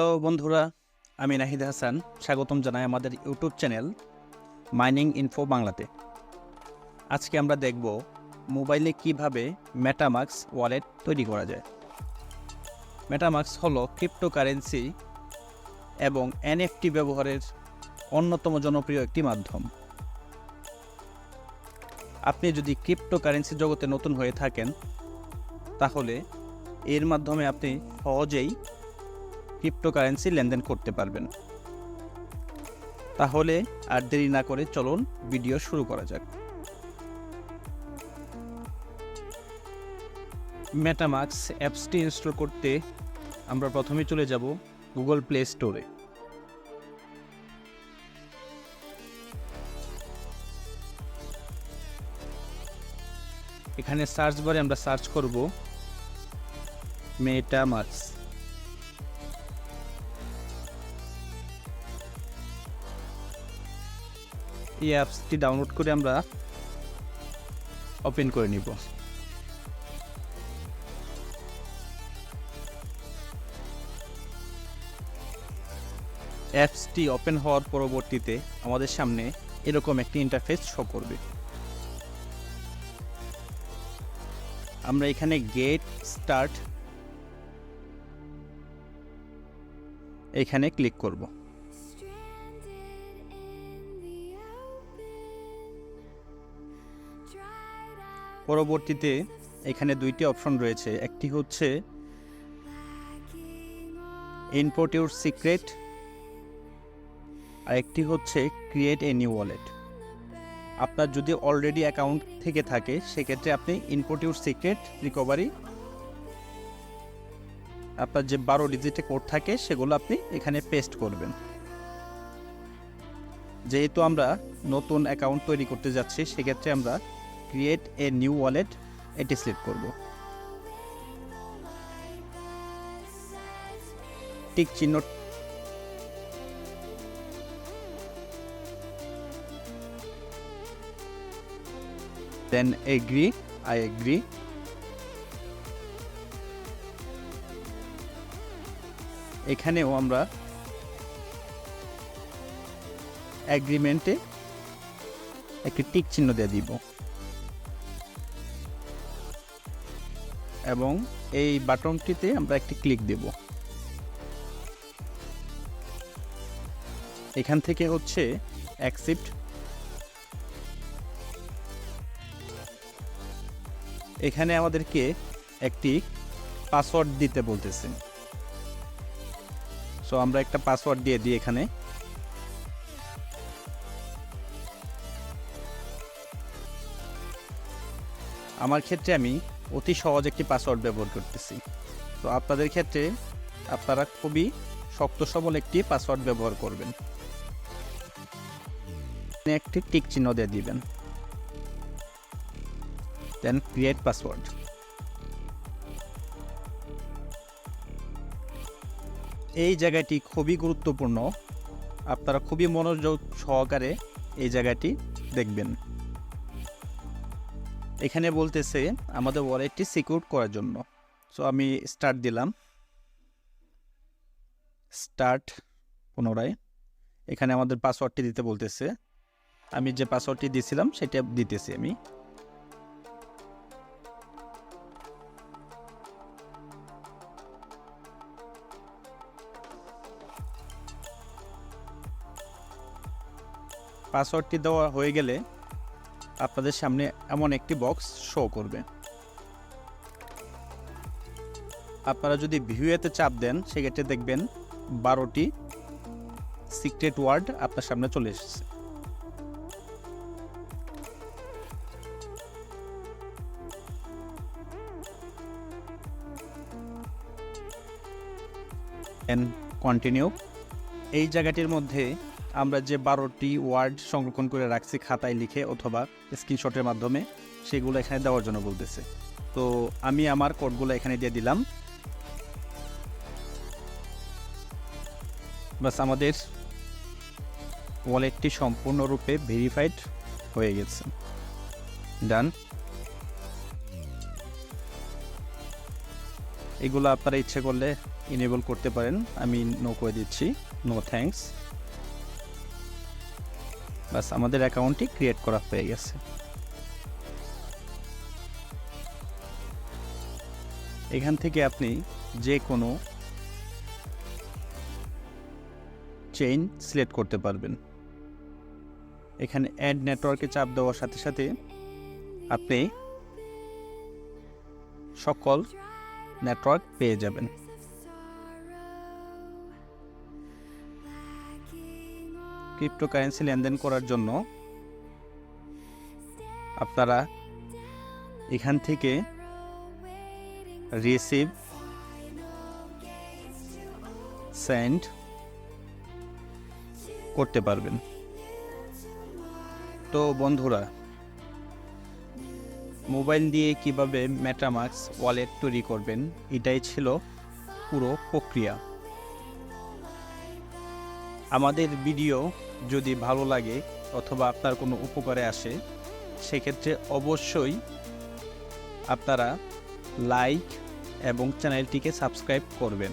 Hello বন্ধুরা, আমি নাহিদ হাসান স্বাগতম জানাই আমাদের ইউটিউব চ্যানেল মাইনিং ইনফো বাংলাতে। আজকে আমরা দেখব মোবাইলে কিভাবে মেটামাক্স ওয়ালেট তৈরি করা যায়। মেটামাক্স হলো ক্রিপ্টোকারেন্সি এবং এনএফটি ব্যবহারের অন্যতম জনপ্রিয় একটি মাধ্যম। আপনি যদি ক্রিপ্টোকারেন্সি জগতে নতুন হয়ে থাকেন তাহলে এর মাধ্যমে আপনি সহজেই ক্রিপ্টোকারেন্সি লেনদেন করতে পারবেন। তাহলে আর দেরি না করে চলুন ভিডিও শুরু করা যাক। মেটামাক্স অ্যাপসটি ইনস্টল করতে আমরা প্রথমে চলে যাব গুগল প্লে স্টোরে। এখানে সার্চ বারে আমরা সার্চ করব মেটামাক্স। এই অ্যাপসটি ডাউনলোড করে আমরা ওপেন করে নিব। অ্যাপসটি ওপেন হওয়ার পরবর্তীতে আমাদের সামনে এরকম একটি ইন্টারফেস শো করবে। আমরা এখানে গেট স্টার্ট এখানে ক্লিক করব। পরবর্তীতে এখানে দুইটি অপশন রয়েছে, একটি হচ্ছে ইনপুট ইউর সিক্রেট আর একটি হচ্ছে ক্রিয়েট এ নিউ ওয়ালেট। আপনার যদি অলরেডি অ্যাকাউন্ট থেকে থাকে সেক্ষেত্রে আপনি ইনপুট ইউর সিক্রেট রিকভারি আপনার যে 12 ডিজিটে কোড থাকে সেগুলো আপনি এখানে পেস্ট করবেন। যেহেতু আমরা নতুন অ্যাকাউন্ট তৈরি করতে যাচ্ছি সেক্ষেত্রে আমরা ক্রিয়েট এ নিউ ওয়ালেট এটি সিলেক্ট করব। টিক চিহ্ন দেন এগ্রি, আই এগ্রি। এখানেও আমরা এগ্রিমেন্টে একটি টিক চিহ্ন দিয়ে দিব এবং এই বাটনটিতে আমরা একটি ক্লিক দেব। এখান থেকে হচ্ছে অ্যাকসেপ্ট। এখানে আমাদেরকে একটি পাসওয়ার্ড দিতে বলতেছে, সো আমরা একটা পাসওয়ার্ড দিয়ে দিই। এখানে আমার ক্ষেত্রে আমি অতি সহজ একটি পাসওয়ার্ড ব্যবহার করতেছি, তো আপনাদের ক্ষেত্রে আপনারা খুবই শক্ত সবল একটি পাসওয়ার্ড ব্যবহার করবেন। একটি টিক চিহ্ন দিয়ে দিবেন, দেন ক্রিয়েট পাসওয়ার্ড। এই জায়গাটি খুবই গুরুত্বপূর্ণ, আপনারা খুবই মনোযোগ সহকারে এই জায়গাটি দেখবেন। এখানে বলতেছে আমাদের ওয়ালেটটি সিকিউর করার জন্য, সো আমি স্টার্ট দিলাম। স্টার্ট পুনরায় এখানে আমাদের পাসওয়ার্ডটি দিতে বলতেছে। আমি যে পাসওয়ার্ডটি দিয়েছিলাম সেটা দিতেছি আমি। পাসওয়ার্ডটি দেওয়া হয়ে গেলে আপনাদের সামনে এমন একটি বক্স শো করবে। আপনারা যদি ভিউতে চাপ দেন সেক্ষেত্রে দেখবেন 12টি সিক্রেট ওয়ার্ড আপনার সামনে চলে এসেছে। কন্টিনিউ। এই জায়গাটির মধ্যে আমরা যে 12টি ওয়ার্ড সংরক্ষণ করে রাখছি খাতায় লিখে অথবা স্ক্রিনশটের মাধ্যমে, সেগুলো এখানে দেওয়ার জন্য বলতেছে। তো আমি আমার কোডগুলো এখানে দিয়ে দিলাম। বাস আমাদের ওয়ালেটটি সম্পূর্ণরূপে ভেরিফাইড হয়ে গেছে। ডান। এগুলো আপনারা ইচ্ছে করলে ইনেবল করতে পারেন। আমি নো করে দিচ্ছি, নো থ্যাঙ্কস। বাস আমাদের অ্যাকাউন্টটি ক্রিয়েট করা হয়ে গেছে। এখান থেকে আপনি যে কোনো চেইন সিলেক্ট করতে পারবেন। এখানে অ্যাড নেটওয়ার্কে চাপ দেওয়ার সাথে সাথে আপনি সকল নেটওয়ার্ক পেয়ে যাবেন। ক্রিপ্টোকারেন্সি লেনদেন করার জন্য আপনারা এখান থেকে রিসিভ, সেন্ড করতে পারবেন। তো বন্ধুরা, মোবাইল দিয়ে কিভাবে মেটামাস্ক ওয়ালেট তৈরি করবেন এটাই ছিল পুরো প্রক্রিয়া। আমাদের ভিডিও যদি ভালো লাগে অথবা আপনার কোনো উপকারে আসে, সেক্ষেত্রে অবশ্যই আপনারা লাইক এবং চ্যানেলটিকে সাবস্ক্রাইব করবেন।